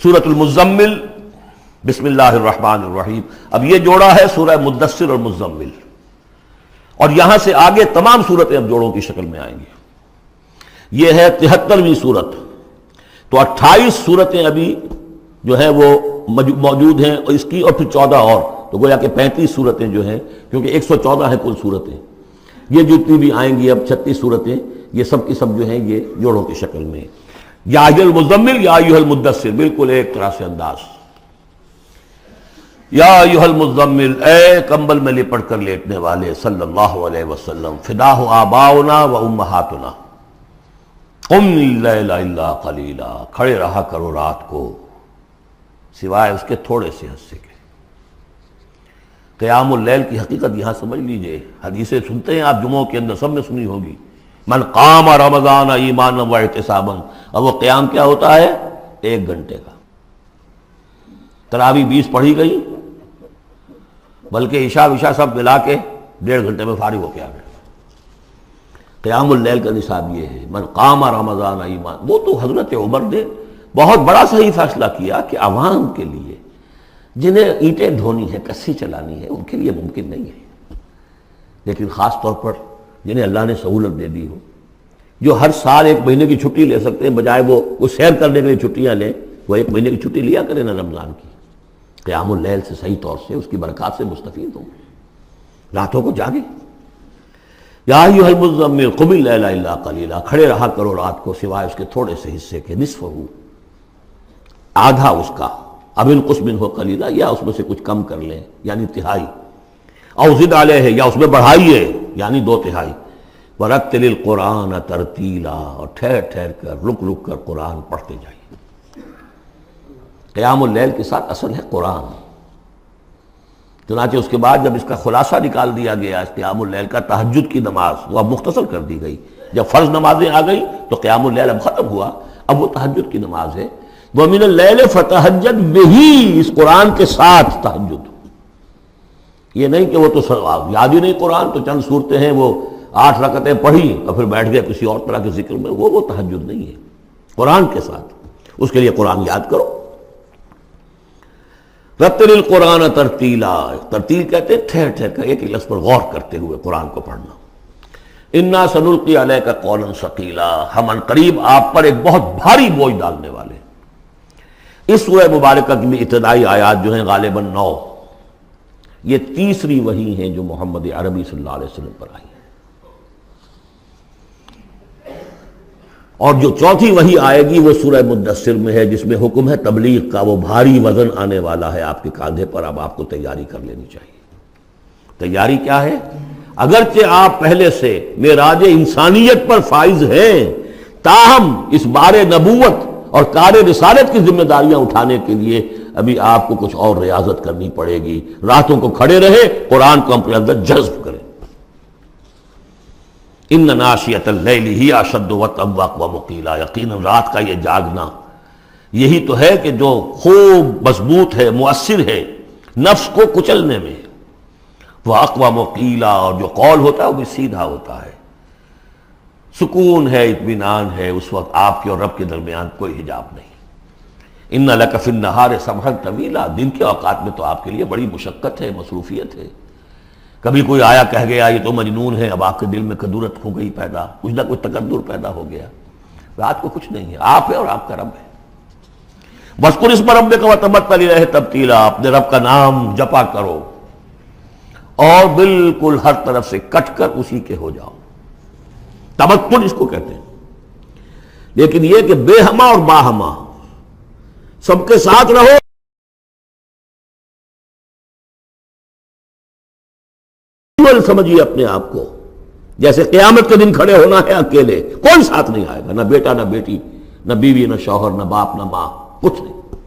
سورۃ المزمل، بسم اللہ الرحمن الرحیم. اب یہ جوڑا ہے سورہ مدثر اور مزمل، اور یہاں سے آگے تمام صورتیں اب جوڑوں کی شکل میں آئیں گی. یہ ہے 73ویں صورت. تو 28 صورتیں ابھی جو ہے وہ موجود ہیں، اور اس کی اور پھر 14 اور، تو گویا کہ 35 صورتیں جو ہیں، کیونکہ 114 ہیں کل صورتیں. یہ جتنی بھی آئیں گی اب 36 صورتیں، یہ سب کی سب جو ہیں یہ جوڑوں کی شکل میں. یا ایھا المزمل یا ایھا المدثر، بالکل ایک طرح سے انداز. یا ایھا المزمل، اے کمبل میں لپٹ کر لیٹنے والے، صلی اللہ علیہ وسلم. فداہ آباؤنا و امہاتنا، قم اللیل الا قلیلا، کھڑے رہا کرو رات کو سوائے اس کے تھوڑے سے حصے کے. قیام اللیل کی حقیقت یہاں سمجھ لیجئے. حدیثیں سنتے ہیں آپ جمعوں کے اندر، سب نے سنی ہوگی، من قام رمضان ایمانا و احتسابا. اور وہ قیام کیا ہوتا ہے؟ 1 گھنٹے کا. تراویح 20 پڑھی گئی، بلکہ عشاء وشاء سب ملا کے 1.5 گھنٹے میں فارغ ہو کے آ گئے. قیام اللیل کا نصاب یہ ہے، من قام رمضان ایمان. وہ تو حضرت عمر نے بہت بڑا صحیح فیصلہ کیا کہ عوام کے لیے جنہیں اینٹیں ڈھونی ہے، کسی چلانی ہے، ان کے لیے ممکن نہیں ہے. لیکن خاص طور پر جنہیں اللہ نے سہولت دے دی ہو، جو ہر سال 1 مہینے کی چھٹی لے سکتے ہیں، بجائے وہ سیر کرنے کے لیے چھٹیاں لیں، وہ 1 مہینے کی چھٹی لیا کریں نا رمضان کی. قیام اللیل سے صحیح طور سے اس کی برکات سے مستفید ہوں، راتوں کو جاگیں. یا ایھا المزمل قم اللیل الا قلیلا، کھڑے رہا کرو رات کو سوائے اس کے تھوڑے سے حصے کے. نصفہ، آدھا اس کا، اب انقص منہ قلیلا، یا اس میں سے کچھ کم کر لیں یعنی تہائی. او زد علیہ، یا اس میں بڑھائیے یعنی 2/3. ورتل القرآن ترتیلا، اور ٹھہر ٹھہر کر رک رک کر قرآن پڑھتے جائیے. قیام اللیل کے ساتھ اصل ہے قرآن. چنانچہ اس کے بعد جب اس کا خلاصہ نکال دیا گیا اس قیام اللیل کا، تہجد کی نماز وہ اب مختصر کر دی گئی. جب فرض نمازیں آ گئی تو قیام اللیل اب ختم ہوا، اب وہ تہجد کی نماز ہے. وَمِنَ اللَّيْلِ فَتَہجد بِهِ، اس قرآن کے ساتھ تہجد. یہ نہیں کہ وہ تو یاد ہی نہیں قرآن، تو چند صورتیں ہیں وہ 8 رکعتیں پڑھی اور پھر بیٹھ گئے کسی اور طرح کے ذکر میں. وہ تہجد نہیں ہے. قرآن کے ساتھ اس کے لیے قرآن یاد کرو. رتل القرآن ترتیلا، ترتیل کہتے ہیں ٹھہر ٹھہر کر ایک لفظ پر غور کرتے ہوئے قرآن کو پڑھنا. انا سنلقی علیک قولا ثقیلا، ہم عنقریب آپ پر ایک بہت بھاری بوجھ ڈالنے والے. اس سورہ مبارکہ کی بھی ابتدائی آیات جو ہیں غالباً 9، یہ تیسری وحی ہیں جو محمد عربی صلی اللہ علیہ وسلم پر آئی ہیں. اور جو چوتھی وحی آئے گی وہ سورہ مدثر میں ہے، جس میں حکم ہے تبلیغ کا. وہ بھاری وزن آنے والا ہے آپ کے کاندھے پر، اب آپ کو تیاری کر لینی چاہیے. تیاری کیا ہے؟ اگرچہ آپ پہلے سے معراج انسانیت پر فائز ہیں، تاہم اس بار نبوت اور کار رسالت کی ذمہ داریاں اٹھانے کے لیے ابھی آپ کو کچھ اور ریاضت کرنی پڑے گی. راتوں کو کھڑے رہے، قرآن کو اپنے اندر جذب کریں. ان ناشیۃ اللیل ہی اشد وطئا واقوم قیلا، یقیناً رات کا یہ جاگنا یہی تو ہے کہ جو خوب مضبوط ہے، مؤثر ہے نفس کو کچلنے میں. وہ اقوام قیلا، اور جو قول ہوتا ہے وہ بھی سیدھا ہوتا ہے. سکون ہے، اطمینان ہے، اس وقت آپ کے اور رب کے درمیان کوئی حجاب نہیں. ان لک فی النہار سبحا طویلا، دن کے اوقات میں تو آپ کے لیے بڑی مشقت ہے، مصروفیت ہے. کبھی کوئی آیا کہہ گیا یہ تو مجنون ہے، اب آپ کے دل میں کدورت ہو گئی پیدا، کچھ نہ کچھ تکدر پیدا ہو گیا. رات کو کچھ نہیں ہے، آپ ہے اور آپ کا رب ہے. وَاذْكُرِ اسْمَ رَبِّكَ وَتَبَتَّلْ إِلَيْهِ تَبْتِيلًا، اپنے رب کا نام جپا کرو اور بالکل ہر طرف سے کٹ کر اسی کے ہو جاؤ. تبتل اس کو کہتے ہیں. لیکن یہ کہ بے ہما اور باہما سب کے ساتھ رہو. سمجھیے اپنے آپ کو جیسے قیامت کے دن کھڑے ہونا ہے اکیلے، کوئی ساتھ نہیں آئے گا، نہ بیٹا نہ بیٹی، نہ بیوی نہ شوہر، نہ باپ نہ ماں، کچھ نہیں.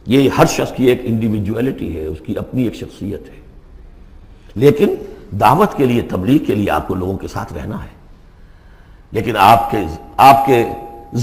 یہ ہر شخص کی ایک انڈیویجویلٹی ہے، اس کی اپنی ایک شخصیت ہے. لیکن دعوت کے لیے، تبلیغ کے لیے آپ کو لوگوں کے ساتھ رہنا ہے. لیکن آپ کے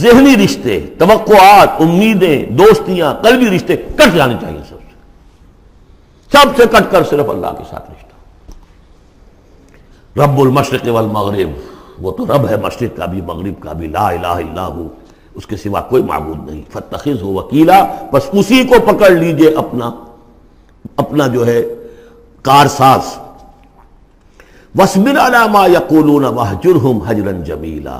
ذہنی رشتے، توقعات، امیدیں، دوستیاں، قلبی رشتے کٹ جانے چاہیے. سب سے کٹ کر صرف اللہ کے ساتھ رشتہ. رب المشرق والمغرب، وہ تو رب ہے مشرق کا بھی مغرب کا بھی. لا الہ الا ہو، اس کے سوا کوئی معبود نہیں. فاتخذہ وکیلا، بس اسی کو پکڑ لیجئے اپنا جو ہے کارساز. واصبر علی ما یقولون واہجرہم حجرا جمیلا،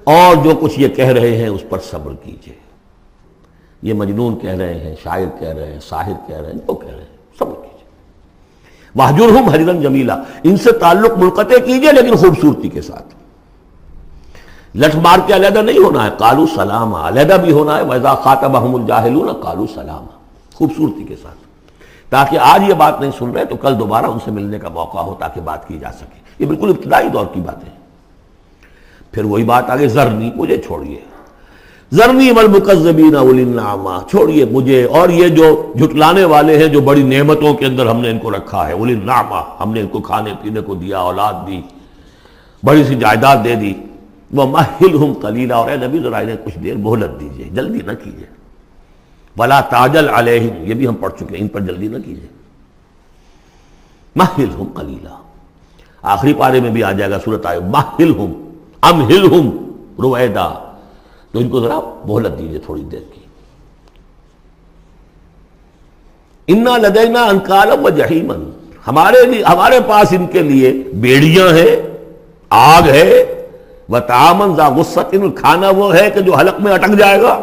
اور جو کچھ یہ کہہ رہے ہیں اس پر صبر کیجئے. یہ مجنون کہہ رہے ہیں، شاعر کہہ رہے ہیں، ساحر کہہ رہے ہیں، جو کہہ رہے ہیں صبر کیجئے. واہجرہم حجرا جمیلا، ان سے تعلق منقطع کیجئے لیکن خوبصورتی کے ساتھ. لٹ مار کے علیحدہ نہیں ہونا ہے، قالوا سلاما، علیحدہ بھی ہونا ہے. وَإِذَا خَاطَبَهُمُ الْجَاهِلُونَ قَالُوا سَلَامًا، خوبصورتی کے ساتھ، تاکہ آج یہ بات نہیں سن رہے تو کل دوبارہ ان سے ملنے کا موقع ہو تاکہ بات کی جا سکے. یہ بالکل ابتدائی دور کی باتیں ہیں. پھر وہی بات آگے، ذرنی، مجھے چھوڑیے، ذرنی والمکذبین اولی النعمہ، چھوڑیے مجھے اور یہ جو جھٹلانے والے ہیں جو بڑی نعمتوں کے اندر ہم نے ان کو رکھا ہے. اولی النعمہ، ہم نے ان کو کھانے پینے کو دیا، اولاد دی، بڑی سی جائیداد دے دی. وَمَهِّلْهُمْ قَلِيلًا، اور اے نبی ذرا انہیں کچھ دیر مہلت دیجیے، جلدی نہ کیجیے. وَلَا تَعْجَلْ عَلَيْهِمْ، یہ بھی ہم پڑھ چکے ہیں، ان پر جلدی نہ کیجیے. مَهِّلْهُمْ قَلِيلًا، آخری پارے میں بھی آ جائے گا سورۃ آئے مَهِّلْهُمْ أَمْهِلْهُمْ رُوَیدًا، تو ان کو ذرا مہلت دیجیے تھوڑی دیر کی. اِنَّا لَدَيْنَا أَنْكَالًا وَجَحِيمًا، ہمارے پاس ان کے لیے بیڑیاں ہیں، آگ ہے. وَطَعَامًا ذَا غُصَّةٍ، کھانا وہ ہے کہ جو حلق میں اٹک جائے گا،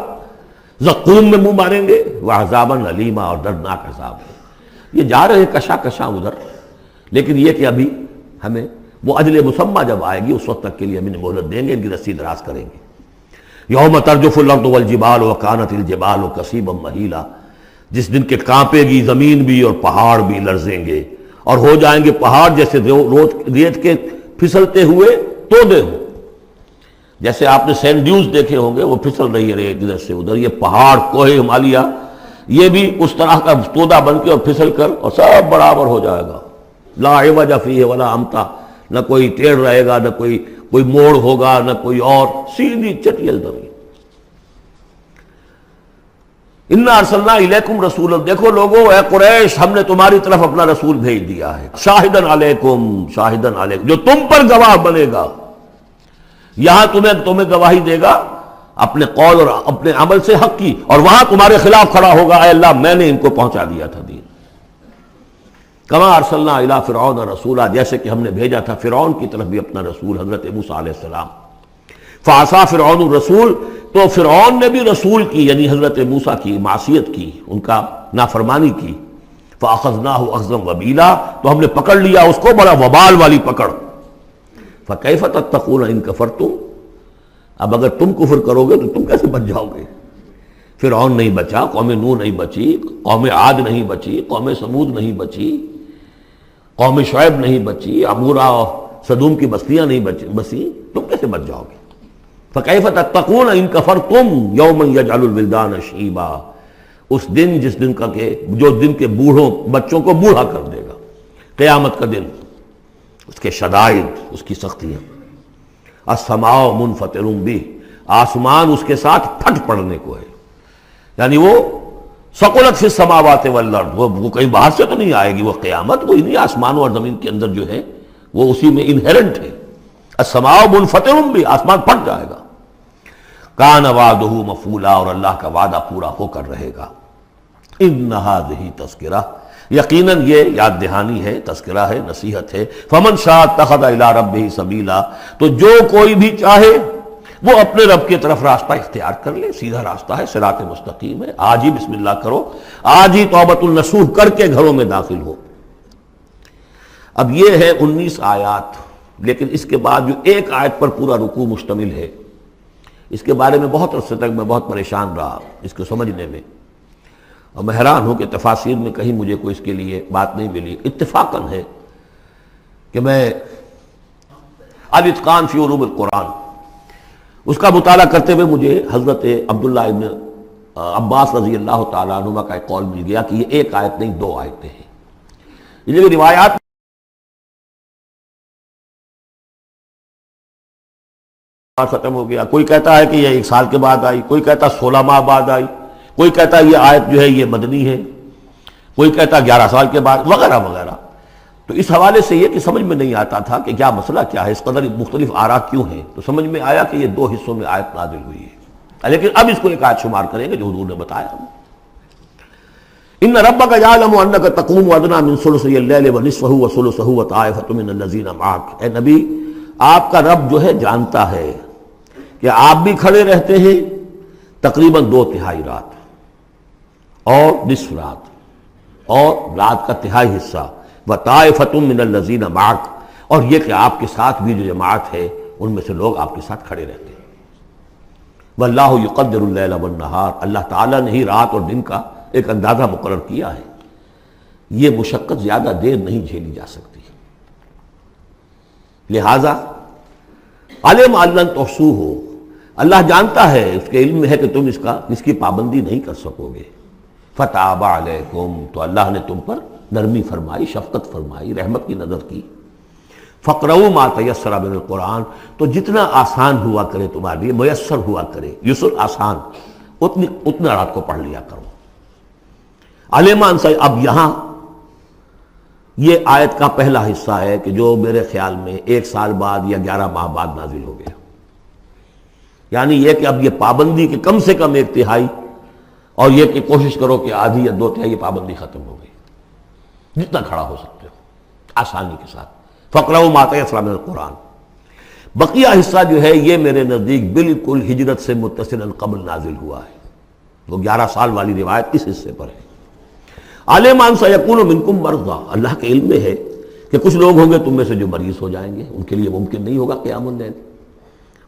زقوم میں منہ ماریں گے. وَعَذَابًا أَلِيمًا، اور دردناک عذاب ہے. یہ جا رہے ہیں کشا کشا ادھر، لیکن یہ کہ ابھی ہمیں وہ اجل مسمى جب آئے گی اس وقت تک کے لیے ہم انہیں مہلت دیں گے، ان کی رسی دراز کریں گے. یوم ترجف الارض والجبال وکانت الجبال کثیبا مہیلا، جس دن کے کانپے گی زمین بھی اور پہاڑ بھی لرزیں گے، اور ہو جائیں گے پہاڑ جیسے ریت کے پھسلتے ہوئے تودے ہوں. جیسے آپ نے سینڈ ڈیوز دیکھے ہوں گے، وہ پھسل رہی ہے ریت ادھر سے ادھر. یہ پہاڑ کوہ ہمالیہ یہ بھی اس طرح کا تودا بن کے اور پھسل کر اور سب برابر ہو جائے گا. لا عوج فیہ ولا امتا، نہ کوئی ٹیڑھ رہے گا، نہ کوئی موڑ ہوگا، نہ کوئی اور، سیدھی چٹیل زمین. انا ارسلنا الیکم رسولا، دیکھو لوگو اے قریش، ہم نے تمہاری طرف اپنا رسول بھیج دیا ہے. شاہدن علیکم، شاہدن علیکم، جو تم پر گواہ بنے گا. یہاں تمہیں گواہی دے گا اپنے قول اور اپنے عمل سے حق کی، اور وہاں تمہارے خلاف کھڑا ہوگا، اے اللہ میں نے ان کو پہنچا دیا تھا دین. کما ارسلنا الی فرعون رسولا، جیسے کہ ہم نے بھیجا تھا فرعون کی طرف بھی اپنا رسول حضرت موسیٰ علیہ السلام. فعصا فرعون الرسول، تو فرعون نے بھی رسول کی یعنی حضرت موسیٰ کی معصیت کی، ان کا نافرمانی کی. فاخذناہ اخذا وبیلا، تو ہم نے پکڑ لیا اس کو بڑا وبال والی پکڑ. فکیف تتقون ان کفرتم، اب اگر تم کفر کرو گے تو تم کیسے بچ جاؤ گے؟ فرعون نہیں بچا، قوم نوح نہیں بچی، قوم عاد نہیں بچی، قوم سمود نہیں بچی، قوم شعیب نہیں بچی، عمورہ اور صدوم کی بستیاں نہیں بسی، تم کیسے بچ جاؤ گے؟ فکیف تتقون ان کفرتم یوما یجعل الولدان شیبا، اس دن جس دن کا کہ جو دن کے بوڑھوں بچوں کو بوڑھا کر دے گا، قیامت کا دن، اس کے شدائد، اس کی سختیاں. السماء منفطر بہ، آسمان اس کے ساتھ پھٹ پڑنے کو ہے، یعنی وہ ثقلت فی السماوات والارض، وہ کہیں باہر سے تو نہیں آئے گی، وہ قیامت وہ انہی آسمان اور زمین کے اندر جو ہے وہ اسی میں انہیرنٹ ہے. السماء منفطر بہ، آسمان پھٹ جائے گا. کان وعدہ مفعولا، اور اللہ کا وعدہ پورا ہو کر رہے گا. ان ھذہ تذکرہ، یقیناً یہ یاد دہانی ہے، تذکرہ ہے، نصیحت ہے. فمن شاء اتخذ الی ربہ سبیلا، تو جو کوئی بھی چاہے وہ اپنے رب کی طرف راستہ اختیار کر لے، سیدھا راستہ ہے، صراط مستقیم ہے. آج ہی بسم اللہ کرو، آج ہی توبۃ النصوح کر کے گھروں میں داخل ہو. اب یہ ہے 19 آیات، لیکن اس کے بعد جو ایک آیت پر پورا رکوع مشتمل ہے، اس کے بارے میں بہت عرصے تک میں بہت پریشان رہا اس کو سمجھنے میں، اور میں حیران ہوں کہ تفاسیر میں کہیں مجھے کوئی اس کے لیے بات نہیں ملی. اتفاقاً ہے کہ میں الاتقان فی علوم القرآن اس کا مطالعہ کرتے ہوئے مجھے حضرت عبداللہ ابن عباس رضی اللہ تعالیٰ عنہما کا ایک قول مل گیا کہ یہ ایک آیت نہیں 2 آیتیں ہیں. یہ جو روایات ختم ہو گیا، کوئی کہتا ہے کہ یہ 1 سال کے بعد آئی، کوئی کہتا 16 ماہ بعد آئی، کوئی کہتا یہ آیت جو ہے یہ مدنی ہے، کوئی کہتا 11 سال کے بعد، وغیرہ وغیرہ. تو اس حوالے سے یہ کہ سمجھ میں نہیں آتا تھا کہ کیا مسئلہ کیا ہے، اس قدر مختلف آراء کیوں ہیں، تو سمجھ میں آیا کہ یہ دو حصوں میں آیت نازل ہوئی ہے، لیکن اب اس کو ایک آیت شمار کریں گے جو حضور نے بتایا۔ ان ربک یعلم انک تقوم ادنی من ثلثی اللیل ونصفہ وثلثہ وطائفۃ من الذین معک، اے نبی آپ کا رب جو ہے جانتا ہے کہ آپ بھی کھڑے رہتے ہیں تقریباً 2/3 رات اور نصف رات اور رات کا تہائی حصہ، وطائفۃ من الذین معک، اور یہ کہ آپ کے ساتھ بھی جو جماعت ہے ان میں سے لوگ آپ کے ساتھ کھڑے رہتے ہیں۔ واللہ یقدر اللیل والنہار، اللہ تعالیٰ نے ہی رات اور دن کا ایک اندازہ مقرر کیا ہے، یہ مشقت زیادہ دیر نہیں جھیلی جا سکتی، لہذا علم ان لن تحصوہ، اللہ جانتا ہے، اس کے علم میں ہے کہ تم اس کی پابندی نہیں کر سکو گے۔ فتاب علیکم، تو اللہ نے تم پر نرمی فرمائی، شفقت فرمائی، رحمت کی نظر کی۔ فقرؤوا ما تیسر من القرآن، تو جتنا آسان ہوا کرے تمہارے لیے، میسر ہوا کرے، یسر آسان، اتنا رات کو پڑھ لیا کرو۔ علمان سے اب یہاں یہ آیت کا پہلا حصہ ہے کہ جو میرے خیال میں 1 سال بعد یا 11 ماہ بعد نازل ہو گیا، یعنی یہ کہ اب یہ پابندی کہ کم سے کم 1/3، اور یہ کہ کوشش کرو کہ آدھی یا 2/3 یہ پابندی ختم ہو گئی، جتنا کھڑا ہو سکتے ہو آسانی کے ساتھ۔ فقرؤوا ما تیسر من القرآن، بقیہ حصہ جو ہے یہ میرے نزدیک بالکل ہجرت سے متصل قبل نازل ہوا ہے، وہ 11 سال والی روایت اس حصے پر ہے۔ علم ان سیکون منکم مرضی، اللہ کے علم میں ہے کہ کچھ لوگ ہوں گے تم میں سے جو مریض ہو جائیں گے، ان کے لیے ممکن نہیں ہوگا قیام اللیل۔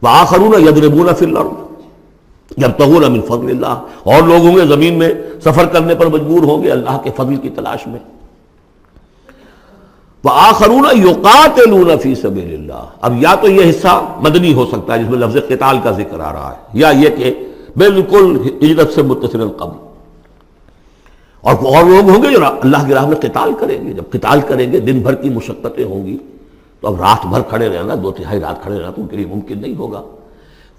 وآخرون یضربون فی الارض یبتغون من فضل اللہ، اور لوگ ہوں گے زمین میں سفر کرنے پر مجبور ہوں گے اللہ کے فضل کی تلاش میں۔ وآخرون یقاتلون فی سبیل اللہ، اب یا تو یہ حصہ مدنی ہو سکتا ہے جس میں لفظ قتال کا ذکر آ رہا ہے، یا یہ کہ بالکل ہجرت سے متصل قبل، اور لوگ ہوں گے جو اللہ کی راہ میں قتال کریں گے۔ جب قتال کریں گے دن بھر کی مشقتیں ہوں گی، تو اب رات بھر کھڑے رہنا، 2/3 رات کھڑے رہنا تو ان کے لیے ممکن نہیں ہوگا۔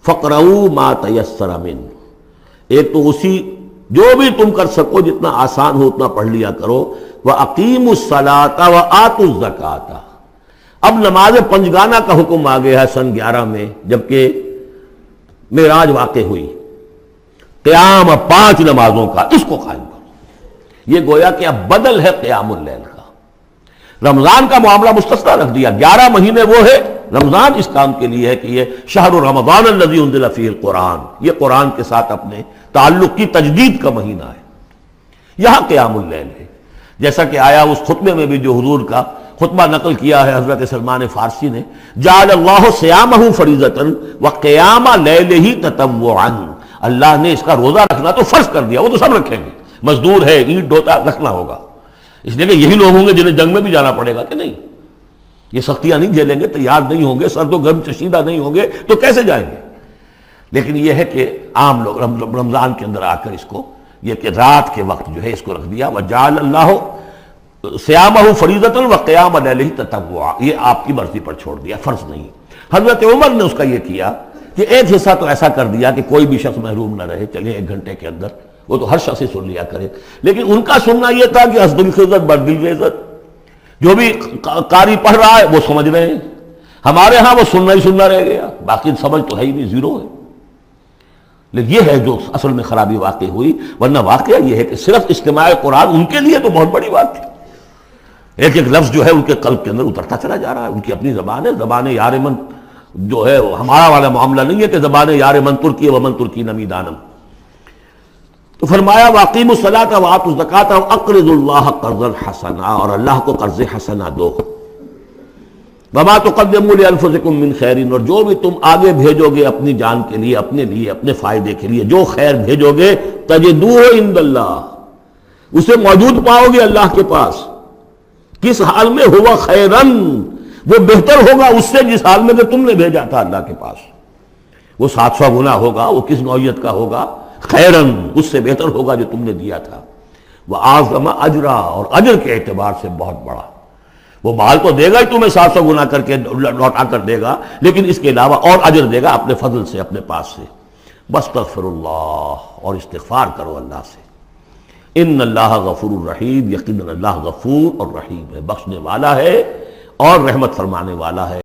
فقرؤوا ما تیسر من، ایک تو اسی جو بھی تم کر سکو، جتنا آسان ہو اتنا پڑھ لیا کرو۔ وَأَقِیمُوا الصَّلَاةَ وَآتُوا الزَّکَاةَ، اب نماز پنجگانہ کا حکم آ گیا ہے سن 11 میں، جبکہ معراج واقع ہوئی، قیام 5 نمازوں کا، اس کو قائم کرو۔ یہ گویا کہ اب بدل ہے قیام اللیل کا، رمضان کا معاملہ مستثنیٰ رکھ دیا، 11 مہینے وہ ہے، رمضان اس کام کے لیے ہے کہ یہ شہر رمضان الذی انزل فیہ القرآن، یہ قرآن کے ساتھ اپنے تعلق کی تجدید کا مہینہ ہے، یہاں قیام اللیل ہے۔ جیسا کہ آیا اس خطبے میں بھی جو حضور کا خطبہ نقل کیا ہے حضرت سلمان فارسی نے، جعل اللہ صیامہ فریضۃ وقیام لیلہ تطوعا، اللہ نے اس کا روزہ رکھنا تو فرض کر دیا، وہ تو سب رکھیں گے، مزدور ہے، اینٹ ڈھوتا رکھنا ہوگا، اس لیے کہ یہی لوگ ہوں گے جنہیں جنگ میں بھی جانا پڑے گا کہ نہیں، یہ سختیاں نہیں جھیلیں گے، تیار نہیں ہوں گے، سرد و گرم چشیدہ نہیں ہوں گے تو کیسے جائیں گے۔ لیکن یہ ہے کہ عام لوگ رمضان کے اندر آ کر اس کو، یہ کہ رات کے وقت جو ہے اس کو رکھ دیا، وجعل اللہ صیامہ فریضۃ وقیام لیلہ تطوعا، یہ آپ کی مرضی پر چھوڑ دیا، فرض نہیں۔ حضرت عمر نے اس کا یہ کیا کہ ایک حصہ تو ایسا کر دیا کہ کوئی بھی شخص محروم نہ رہے، چلے 1 گھنٹے کے اندر وہ تو ہر شخص ہی سن لیا کرے، لیکن ان کا سننا یہ تھا کہ حسب الخزت بردل عزت، جو بھی قاری پڑھ رہا ہے وہ سمجھ رہے ہیں، ہمارے ہاں وہ سننا ہی سننا رہ گیا، باقی سمجھ تو ہے ہی نہیں، زیرو ہے۔ لیکن یہ ہے جو اصل میں خرابی واقع ہوئی، ورنہ واقعہ یہ ہے کہ صرف استماع قرآن ان کے لیے تو بہت بڑی بات تھی، ایک ایک لفظ جو ہے ان کے قلب کے اندر اترتا چلا جا رہا ہے، ان کی اپنی زبان ہے، زبان یار من جو ہے ہمارا والا معاملہ نہیں ہے کہ زبان یار من ترکی ومن ترکی نمی دانم۔ تو فرمایا واقیموا الصلاۃ وآتوا الزکاۃ واقرضوا اللہ قرضا حسنا، اور اللہ کو قرض حسنا دو۔ وما تقدموا لانفسکم من خیر، اور جو بھی تم آگے بھیجو گے اپنی جان کے لیے، اپنے فائدے کے لیے، جو خیر بھیجو گے تجدوہ عند اللہ، اسے موجود پاؤ گے اللہ کے پاس، کس حال میں؟ ہوا خیرن، وہ بہتر ہوگا اس سے جس حال میں کہ تم نے بھیجا تھا اللہ کے پاس، وہ 700 گنا ہوگا، وہ کس نوعیت کا ہوگا؟ خیرن، اس سے بہتر ہوگا جو تم نے دیا تھا۔ وَأَعْظَمَ أَجْرًا، اور اجر کے اعتبار سے بہت بڑا، وہ مال تو دے گا ہی تمہیں 700 گنا کر کے لوٹا کر دے گا، لیکن اس کے علاوہ اور اجر دے گا اپنے فضل سے، اپنے پاس سے۔ بستغفر اللہ، اور استغفار کرو اللہ سے۔ ان اللہ غفور الرحیم، یقیناً اللہ غفور اور رحیم ہے، بخشنے والا ہے اور رحمت فرمانے والا ہے۔